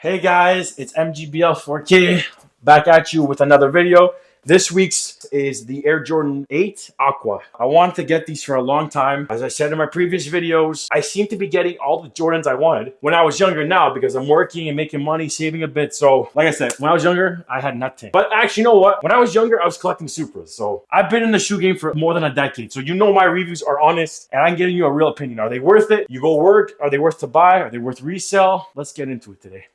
Hey guys, it's MGBL4K back at you with another video. This week's is the Air Jordan 8 Aqua. I wanted to get these for a long time. As I said in my previous videos, I seem to be getting all the Jordans I wanted when I was younger now because I'm working and making money, saving a bit. So like I said, when I was younger, I had nothing. But actually, you know what? When I was younger, I was collecting Supras. So I've been in the shoe game for more than a decade. So you know my reviews are honest and I'm giving you a real opinion. Are they worth it? You go work. Are they worth to buy? Are they worth resell? Let's get into it today.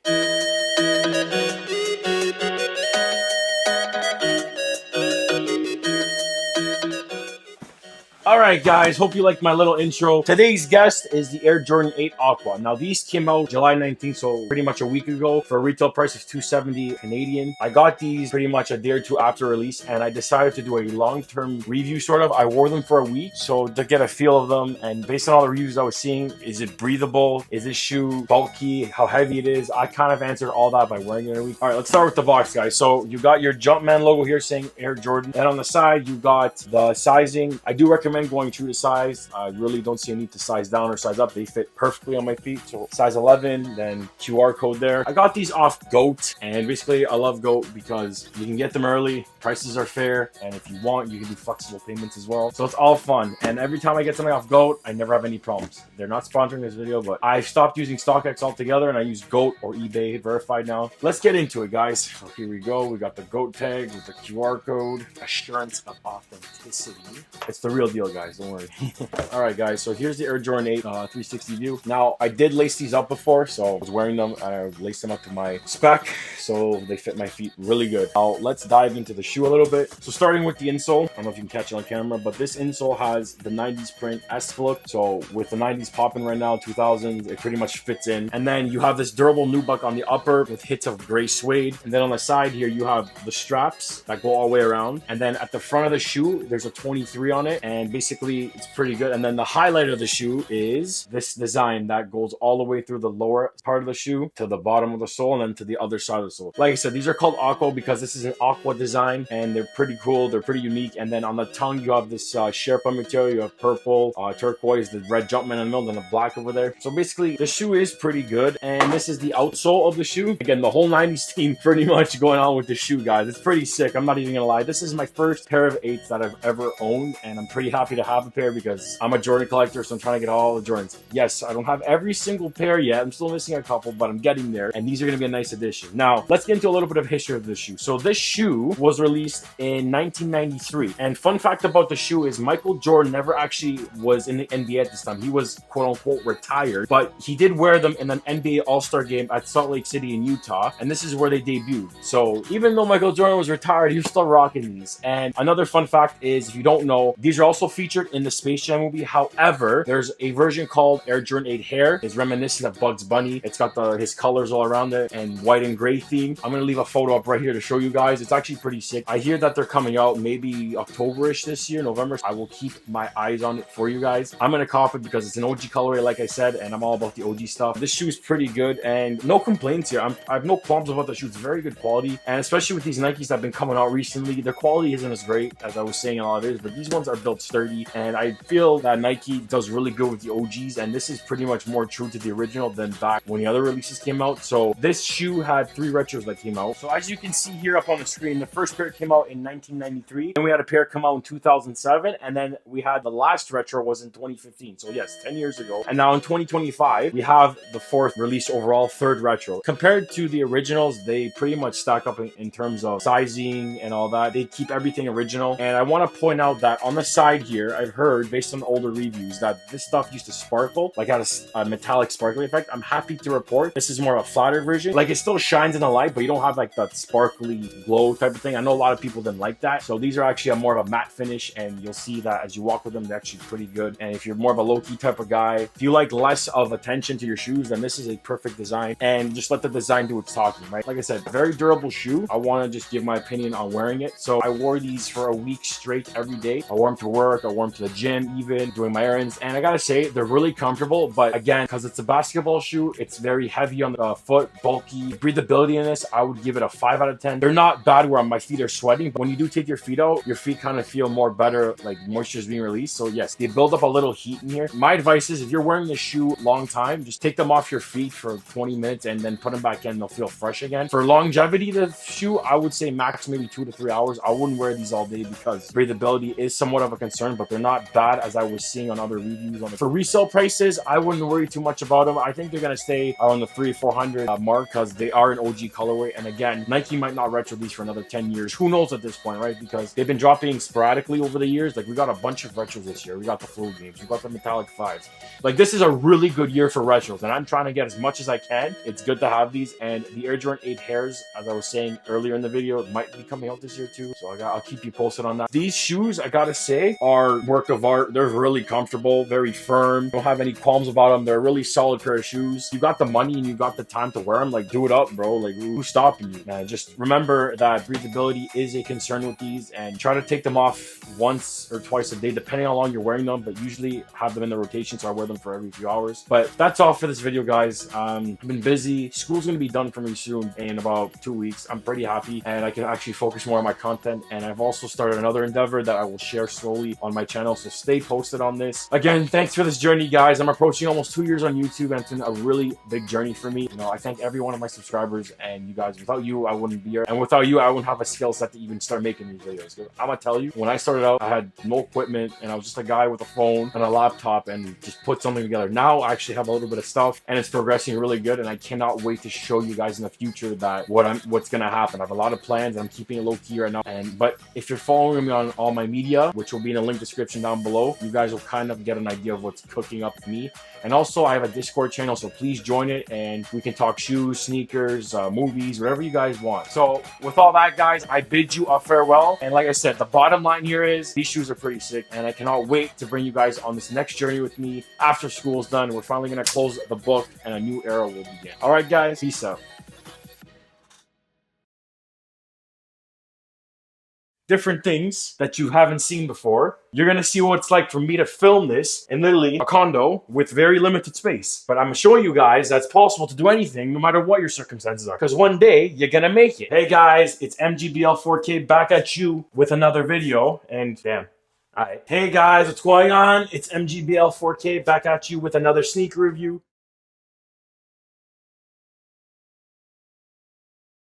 Alright guys, hope you liked my little intro. Today's guest is the Air Jordan 8 Aqua. Now these came out July 19th, so pretty much a week ago for a retail price of $270 Canadian. I got these pretty much a day or two after release and I decided to do a long-term review sort of. I wore them for a week so to get a feel of them, and based on all the reviews I was seeing, is it breathable? Is this shoe bulky? How heavy it is? I kind of answered all that by wearing it in a week. Alright, let's start with the box guys. So you got your Jumpman logo here saying Air Jordan, and on the side you got the sizing. I do recommend going true to size. I really don't see a need to size down or size up. They fit perfectly on my feet. So size 11, then QR code there. I got these off GOAT, and basically I love GOAT because you can get them early, prices are fair, and if you want, you can do flexible payments as well. So it's all fun. And every time I get something off GOAT, I never have any problems. They're not sponsoring this video, but I've stopped using StockX altogether and I use GOAT or eBay verified now. Let's get into it, guys. So here we go. We got the GOAT tag with the QR code, assurance of authenticity. It's the real deal, guys. Don't worry. All right, guys. So here's the Air Jordan 8 360 view. Now, I did lace these up before, so I was wearing them. I laced them up to my spec, so they fit my feet really good. Now, let's dive into the shoe a little bit. So starting with the insole, I don't know if you can catch it on camera, but this insole has the 90s print S look. So with the 90s popping right now, 2000s, it pretty much fits in. And then you have this durable nubuck on the upper with hits of gray suede. And then on the side here, you have the straps that go all the way around. And then at the front of the shoe, there's a 23 on it. And basically, it's pretty good. And then the highlight of the shoe is this design that goes all the way through the lower part of the shoe to the bottom of the sole and then to the other side of the sole. Like I said, these are called Aqua because this is an Aqua design and they're pretty cool. They're pretty unique. And then on the tongue, you have this Sherpa material. You have purple, turquoise, the red Jumpman in the middle, and the black over there. So basically, the shoe is pretty good. And this is the outsole of the shoe. Again, the whole 90s team pretty much going on with the shoe, guys. It's pretty sick. I'm not even gonna lie. This is my first pair of 8s that I've ever owned, and I'm pretty happy to have a pair because I'm a Jordan collector, so I'm trying to get all the Jordans. Yes, I don't have every single pair yet. I'm still missing a couple, but I'm getting there, and these are going to be a nice addition. Now, let's get into a little bit of history of this shoe. So this shoe was released in 1993, and fun fact about the shoe is Michael Jordan never actually was in the NBA at this time. He was quote-unquote retired, but he did wear them in an NBA All-Star game at Salt Lake City in Utah, and this is where they debuted. So even though Michael Jordan was retired, he was still rocking these. And another fun fact is, if you don't know, these are also featured in the Space Jam movie. However, there's a version called Air Jordan 8 Hair. It's reminiscent of Bugs Bunny. It's got his colors all around it and white and gray theme. I'm gonna leave a photo up right here to show you guys. It's actually pretty sick. I hear that they're coming out maybe October-ish this year, November. I will keep my eyes on it for you guys. I'm gonna cop it because it's an OG colorway, like I said, and I'm all about the OG stuff. This shoe is pretty good and no complaints here. I have no qualms about the shoe. It's very good quality, and especially with these Nikes that have been coming out recently, their quality isn't as great as I was saying in a lot of videos, but these ones are built sturdy, and I feel that Nike does really good with the OGs, and this is pretty much more true to the original than back when the other releases came out. So this shoe had 3 retros that came out. So as you can see here up on the screen, the first pair came out in 1993, and we had a pair come out in 2007, and then we had the last retro was in 2015. So yes, 10 years ago. And now in 2025, we have the 4th released overall, 3rd retro. Compared to the originals, they pretty much stack up in terms of sizing and all that. They keep everything original. And I want to point out that on the side here, I've heard based on older reviews that this stuff used to sparkle, like had a metallic sparkling effect. I'm happy to report this is more of a flatter version. Like it still shines in the light, but you don't have like that sparkly glow type of thing. I know a lot of people didn't like that. So these are actually a more of a matte finish, and you'll see that as you walk with them, they're actually pretty good. And if you're more of a low-key type of guy, if you like less of attention to your shoes, then this is a perfect design, and just let the design do its talking, right? Like I said, very durable shoe. I want to just give my opinion on wearing it. So I wore these for a week straight every day. I wore them to work, work. I wore them to the gym, even doing my errands. And I gotta say, they're really comfortable. But again, because it's a basketball shoe, it's very heavy on the foot, bulky. Breathability in this, I would give it a 5 out of 10. They're not bad where my feet are sweating, but when you do take your feet out, your feet kind of feel more better, like moisture is being released. So yes, they build up a little heat in here. My advice is if you're wearing this shoe long time, just take them off your feet for 20 minutes and then put them back in. They'll feel fresh again. For longevity, the shoe, I would say max maybe 2 to 3 hours. I wouldn't wear these all day because breathability is somewhat of a concern, but they're not bad as I was seeing on other reviews. For resale prices, I wouldn't worry too much about them. I think they're going to stay around the 300-400 mark because they are an OG colorway. And again, Nike might not retro these for another 10 years. Who knows at this point, right? Because they've been dropping sporadically over the years. Like we got a bunch of retros this year. We got the Flow games. We got the Metallic 5s. Like this is a really good year for retros and I'm trying to get as much as I can. It's good to have these, and the Air Jordan 8 hairs, as I was saying earlier in the video, might be coming out this year too. So I'll keep you posted on that. These shoes, I gotta say, are work of art. They're really comfortable, very firm. Don't have any qualms about them. They're a really solid pair of shoes. You got the money and you got the time to wear them. Like do it up, bro. Like who's stopping you, man? Just remember that breathability is a concern with these, and try to take them off once or twice a day, depending on how long you're wearing them. But usually have them in the rotation, so I wear them for every few hours. But that's all for this video, guys. I've been busy. School's gonna be done for me soon in about 2 weeks. I'm pretty happy and I can actually focus more on my content. And I've also started another endeavor that I will share slowly on my channel, so stay posted on this. Again, thanks for this journey, guys. I'm approaching almost 2 years on YouTube, and it's been a really big journey for me. You know, I thank every one of my subscribers and you guys. Without you, I wouldn't be here, and without you, I wouldn't have a skill set to even start making these videos. I'm gonna tell you, when I started out, I had no equipment and I was just a guy with a phone and a laptop and just put something together. Now I actually have a little bit of stuff and it's progressing really good, and I cannot wait to show you guys in the future that what's gonna happen. I have a lot of plans and I'm keeping it low key right now. But if you're following me on all my media, which will be in the link description down below, you guys will kind of get an idea of what's cooking up with me. And also I have a Discord channel, so please join it and we can talk shoes, sneakers, movies, whatever you guys want. So with all that, guys, I bid you a farewell. And like I said, the bottom line here is these shoes are pretty sick, and I cannot wait to bring you guys on this next journey with me after school's done. We're finally gonna close the book and a new era will begin. All right, guys, peace out. Different things that you haven't seen before. You're gonna see what it's like for me to film this in literally a condo with very limited space. But I'm showing you guys that's possible to do anything no matter what your circumstances are. Because one day you're gonna make it. Hey guys, it's MGBL 4K back at you with another video. And damn. Alright. Hey guys, what's going on? It's MGBL 4K back at you with another sneaker review.